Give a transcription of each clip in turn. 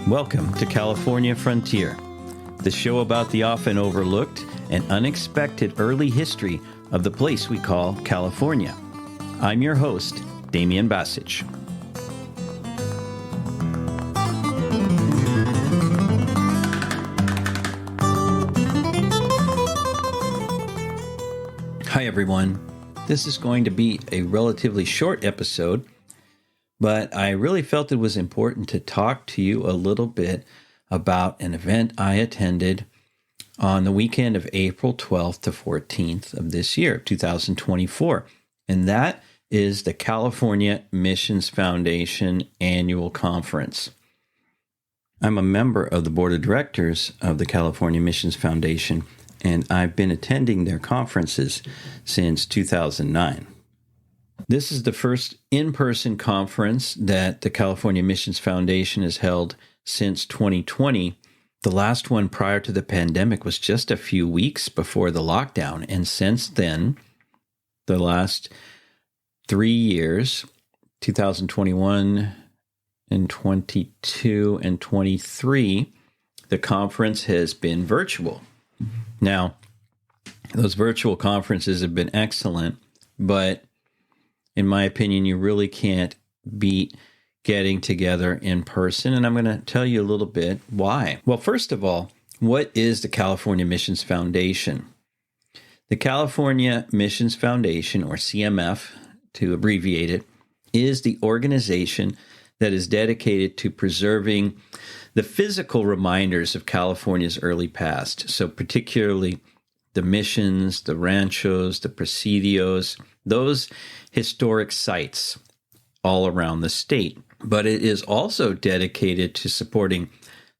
Welcome to California Frontier, the show about the often overlooked and unexpected early history of the place we call California. I'm your host, Damian Basic. Hi everyone. This is going to be a relatively short episode, but I really felt it was important to talk to you a little bit about an event I attended on the weekend of April 12th to 14th of this year, 2024. And that is the California Missions Foundation Annual Conference. I'm a member of the board of directors of the California Missions Foundation, and I've been attending their conferences since 2009. This is the first in-person conference that the California Missions Foundation has held since 2020. The last one prior to the pandemic was just a few weeks before the lockdown. And since then, the last 3 years, 2021 and 22 and 23, the conference has been virtual. Now, those virtual conferences have been excellent, but in my opinion, you really can't beat getting together in person, and I'm going to tell you a little bit why. Well, first of all, what is the California Missions Foundation? The California Missions Foundation, or CMF to abbreviate it, is the organization that is dedicated to preserving the physical reminders of California's early past, so particularly the missions, the ranchos, the presidios, those historic sites all around the state. But it is also dedicated to supporting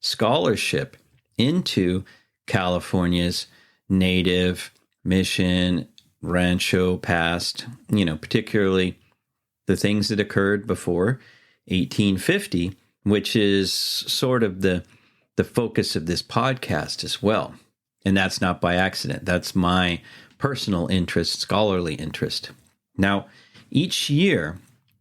scholarship into California's native mission, rancho past, particularly the things that occurred before 1850, which is sort of the focus of this podcast as well. And that's not by accident. That's my personal interest, scholarly interest. Now, each year,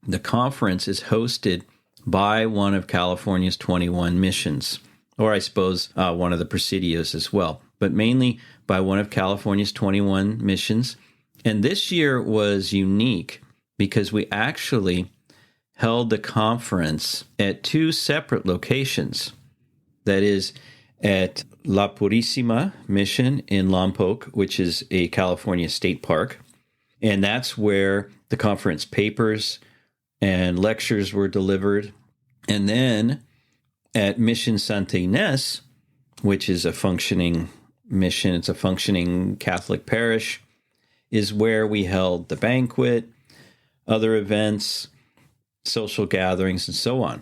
the conference is hosted by one of California's 21 missions, or I suppose one of the presidios as well, but mainly by one of California's 21 missions. And this year was unique because we actually held the conference at two separate locations. That is, at La Purísima mission in Lompoc, which is a California state park. And that's where the conference papers and lectures were delivered. And then at Mission Santa Inés, which is a functioning mission, it's a functioning Catholic parish, is where we held the banquet, other events, social gatherings, and so on.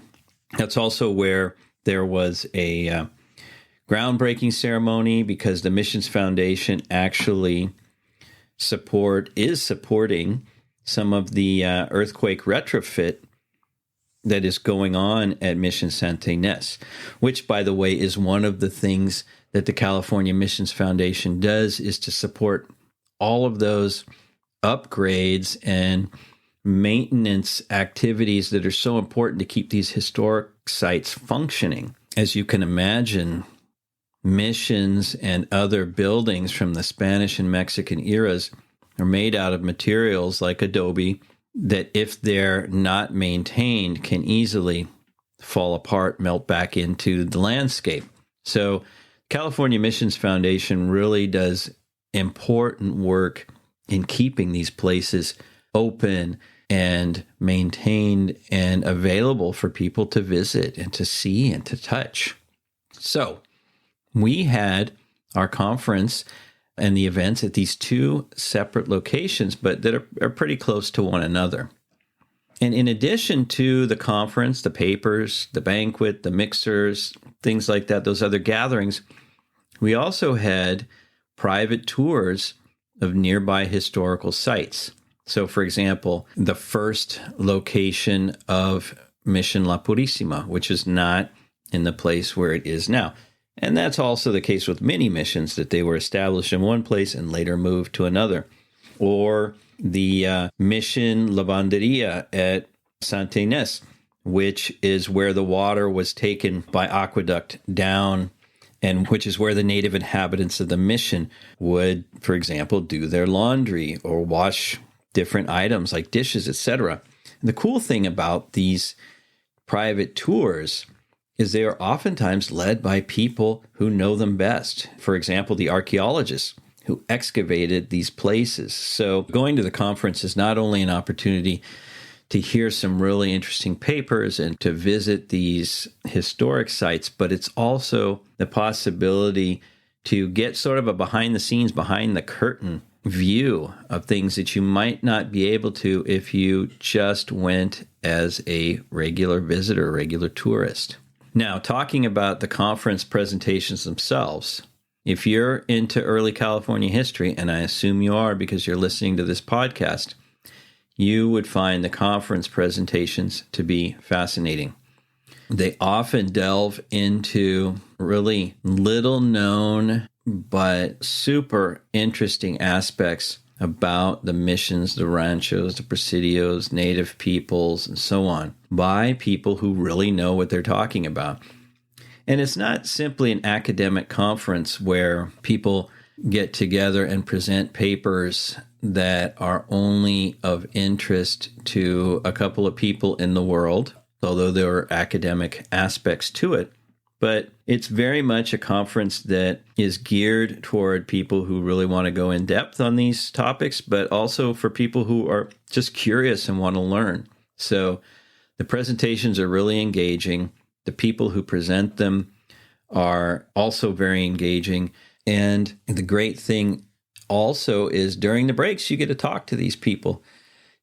That's also where there was a groundbreaking ceremony because the Missions Foundation actually is supporting some of the earthquake retrofit that is going on at Mission Santa Inés, which, by the way, is one of the things that the California Missions Foundation does, is to support all of those upgrades and maintenance activities that are so important to keep these historic sites functioning. As you can imagine, missions and other buildings from the Spanish and Mexican eras are made out of materials like adobe that, if they're not maintained, can easily fall apart, melt back into the landscape. So California Missions Foundation really does important work in keeping these places open and maintained and available for people to visit and to see and to touch. So we had our conference and the events at these two separate locations, but that are pretty close to one another. And in addition to the conference, the papers, the banquet, the mixers, things like that, those other gatherings, we also had private tours of nearby historical sites. So, for example, the first location of Mission La Purísima, which is not in the place where it is now. And that's also the case with many missions, that they were established in one place and later moved to another. Or the Mission Lavanderia at Santa Inés, which is where the water was taken by aqueduct down, and which is where the native inhabitants of the mission would, for example, do their laundry or wash different items like dishes, etc. The cool thing about these private tours is they are oftentimes led by people who know them best. For example, the archaeologists who excavated these places. So going to the conference is not only an opportunity to hear some really interesting papers and to visit these historic sites, but it's also the possibility to get sort of a behind the scenes, behind the curtain view of things that you might not be able to if you just went as a regular visitor, regular tourist. Now, talking about the conference presentations themselves, if you're into early California history, and I assume you are because you're listening to this podcast, you would find the conference presentations to be fascinating. They often delve into really little known but super interesting aspects about the missions, the ranchos, the presidios, native peoples, and so on, by people who really know what they're talking about. And it's not simply an academic conference where people get together and present papers that are only of interest to a couple of people in the world, although there are academic aspects to it. But it's very much a conference that is geared toward people who really want to go in depth on these topics, but also for people who are just curious and want to learn. So the presentations are really engaging. The people who present them are also very engaging. And the great thing also is during the breaks, you get to talk to these people.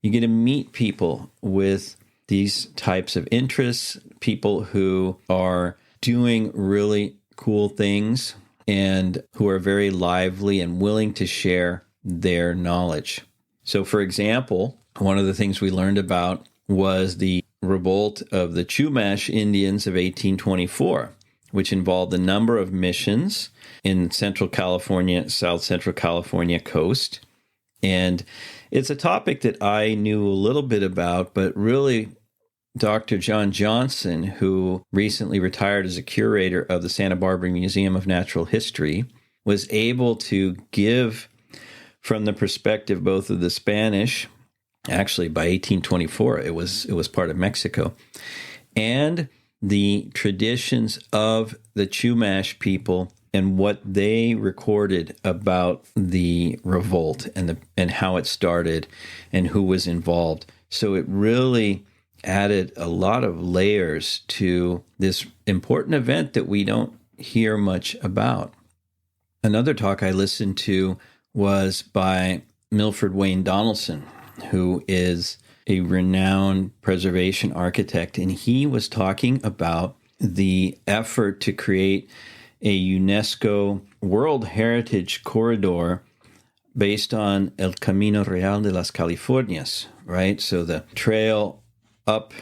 You get to meet people with these types of interests, people who are doing really cool things and who are very lively and willing to share their knowledge. So, for example, one of the things we learned about was the revolt of the Chumash Indians of 1824, which involved a number of missions in Central California, South Central California coast. And it's a topic that I knew a little bit about, but really Dr. John Johnson, who recently retired as a curator of the Santa Barbara Museum of Natural History, was able to give from the perspective both of the Spanish, actually by 1824, it was part of Mexico, and the traditions of the Chumash people and what they recorded about the revolt and how it started and who was involved. So it really added a lot of layers to this important event that we don't hear much about. Another talk I listened to was by Milford Wayne Donaldson, who is a renowned preservation architect, and he was talking about the effort to create a UNESCO World Heritage Corridor based on El Camino Real de las Californias, right? So the trail up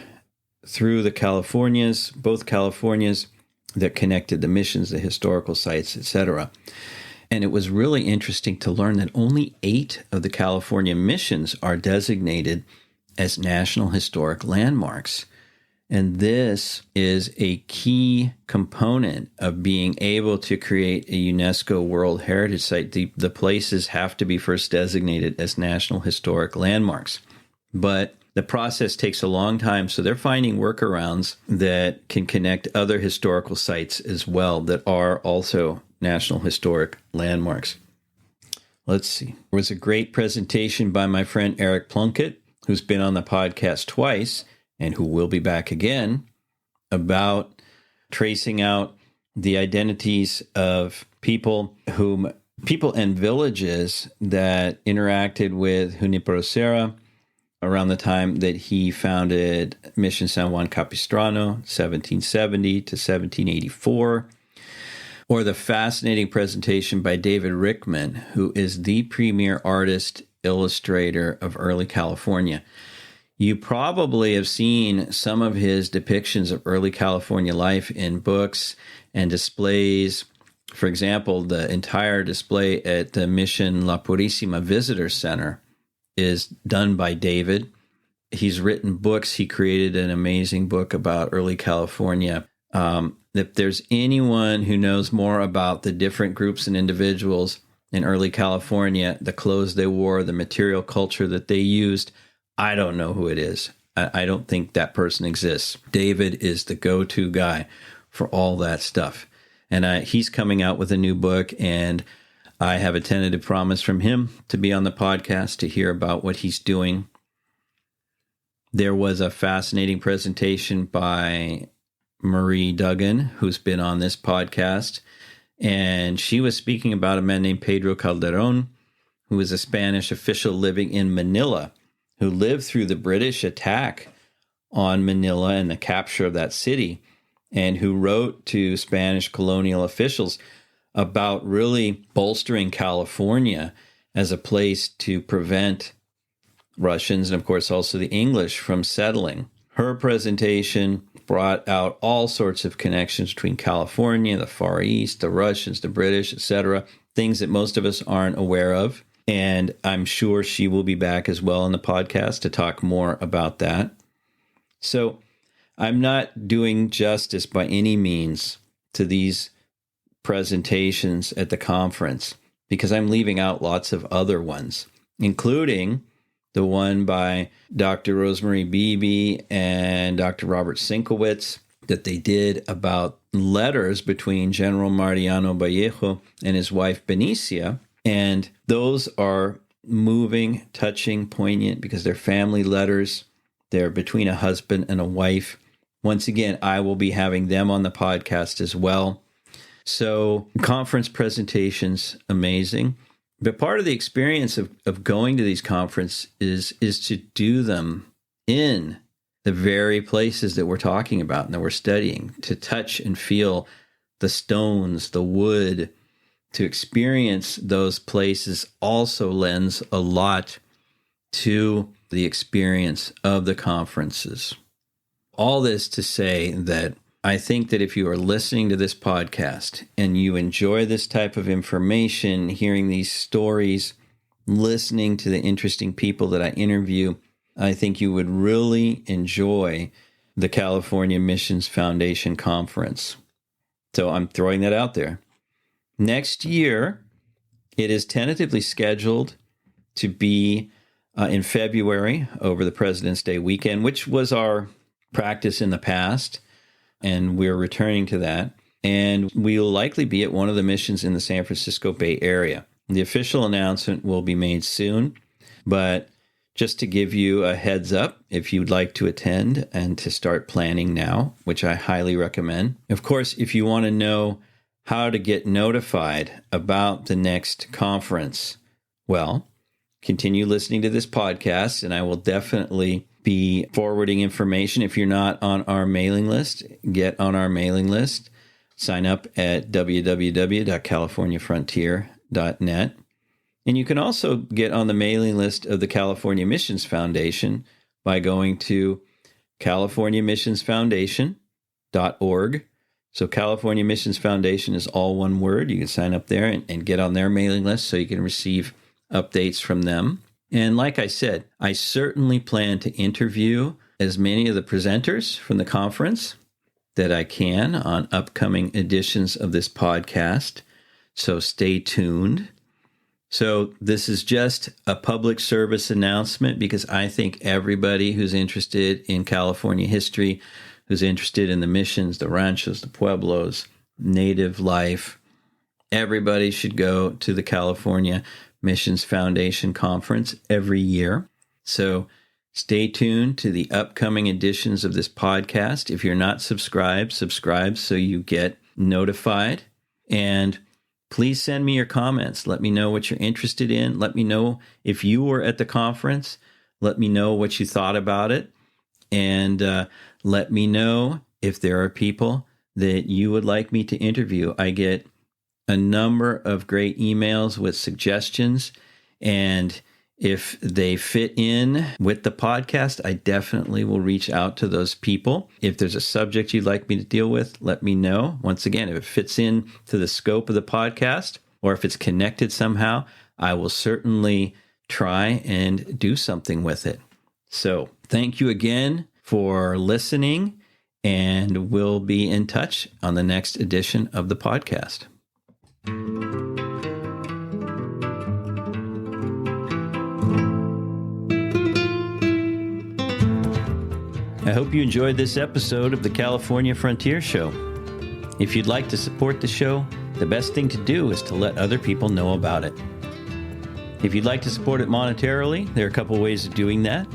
through the Californias, both Californias that connected the missions, the historical sites, etc. And it was really interesting to learn that only 8 of the California missions are designated as National Historic Landmarks. And this is a key component of being able to create a UNESCO World Heritage Site. The places have to be first designated as National Historic Landmarks. But the process takes a long time, so they're finding workarounds that can connect other historical sites as well that are also National Historic Landmarks. Let's see. There was a great presentation by my friend Eric Plunkett, who's been on the podcast twice and who will be back again, about tracing out the identities of people and villages that interacted with Junipero Serra around the time that he founded Mission San Juan Capistrano, 1770 to 1784, or the fascinating presentation by David Rickman, who is the premier artist illustrator of early California. You probably have seen some of his depictions of early California life in books and displays. For example, the entire display at the Mission La Purísima Visitor Center is done by David. He's written books. He created an amazing book about early California. If there's anyone who knows more about the different groups and individuals in early California, the clothes they wore, the material culture that they used, I don't know who it is. I don't think that person exists. David is the go-to guy for all that stuff. And he's coming out with a new book, and I have a tentative promise from him to be on the podcast to hear about what he's doing. There was a fascinating presentation by Marie Duggan, who's been on this podcast, and she was speaking about a man named Pedro Calderon, who was a Spanish official living in Manila, who lived through the British attack on Manila and the capture of that city, and who wrote to Spanish colonial officials about really bolstering California as a place to prevent Russians and, of course, also the English from settling. Her presentation brought out all sorts of connections between California, the Far East, the Russians, the British, etc., things that most of us aren't aware of. And I'm sure she will be back as well on the podcast to talk more about that. So I'm not doing justice by any means to these presentations at the conference because I'm leaving out lots of other ones, including the one by Dr. Rosemary Beebe and Dr. Robert Sinkowitz that they did about letters between General Mariano Vallejo and his wife Benicia. And those are moving, touching, poignant because they're family letters. They're between a husband and a wife. Once again, I will be having them on the podcast as well. So conference presentations, amazing. But part of the experience of going to these conferences is to do them in the very places that we're talking about and that we're studying, to touch and feel the stones, the wood, to experience those places also lends a lot to the experience of the conferences. All this to say that I think that if you are listening to this podcast and you enjoy this type of information, hearing these stories, listening to the interesting people that I interview, I think you would really enjoy the California Missions Foundation Conference. So I'm throwing that out there. Next year, it is tentatively scheduled to be in February over the President's Day weekend, which was our practice in the past. And we're returning to that. And we'll likely be at one of the missions in the San Francisco Bay Area. The official announcement will be made soon, but just to give you a heads up, if you'd like to attend and to start planning now, which I highly recommend. Of course, if you want to know how to get notified about the next conference, well, continue listening to this podcast, and I will definitely be forwarding information. If you're not on our mailing list, get on our mailing list. Sign up at www.californiafrontier.net. And you can also get on the mailing list of the California Missions Foundation by going to californiamissionsfoundation.org. So California Missions Foundation is all one word. You can sign up there and get on their mailing list so you can receive updates from them. And like I said, I certainly plan to interview as many of the presenters from the conference that I can on upcoming editions of this podcast. So stay tuned. So this is just a public service announcement because I think everybody who's interested in California history, who's interested in the missions, the ranchos, the pueblos, native life, everybody should go to the California Missions Foundation Conference every year. So stay tuned to the upcoming editions of this podcast. If you're not subscribed, subscribe so you get notified. And please send me your comments. Let me know what you're interested in. Let me know if you were at the conference. Let me know what you thought about it. And let me know if there are people that you would like me to interview. I get a number of great emails with suggestions, and if they fit in with the podcast, I definitely will reach out to those people. If there's a subject you'd like me to deal with, let me know. Once again, if it fits in to the scope of the podcast, or if it's connected somehow, I will certainly try and do something with it. So Thank you again for listening, and we'll be in touch on the next edition of the podcast. I hope you enjoyed this episode of the California Frontier Show. If you'd like to support the show, the best thing to do is to let other people know about it. If you'd like to support it monetarily, there are a couple ways of doing that.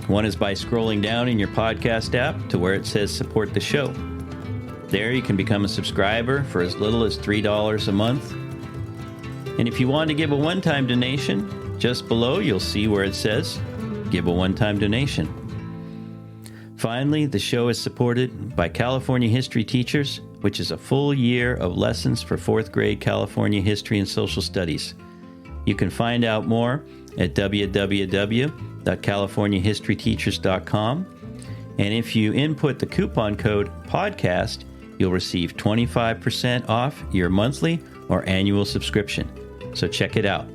One is by scrolling down in your podcast app to where it says support the show. There you can become a subscriber for as little as $3 a month. And if you want to give a one-time donation, just below you'll see where it says give a one-time donation. Finally, the show is supported by California History Teachers, which is a full year of lessons for 4th grade California history and social studies. You can find out more at www.californiahistoryteachers.com. And if you input the coupon code PODCAST, you'll receive 25% off your monthly or annual subscription. So check it out.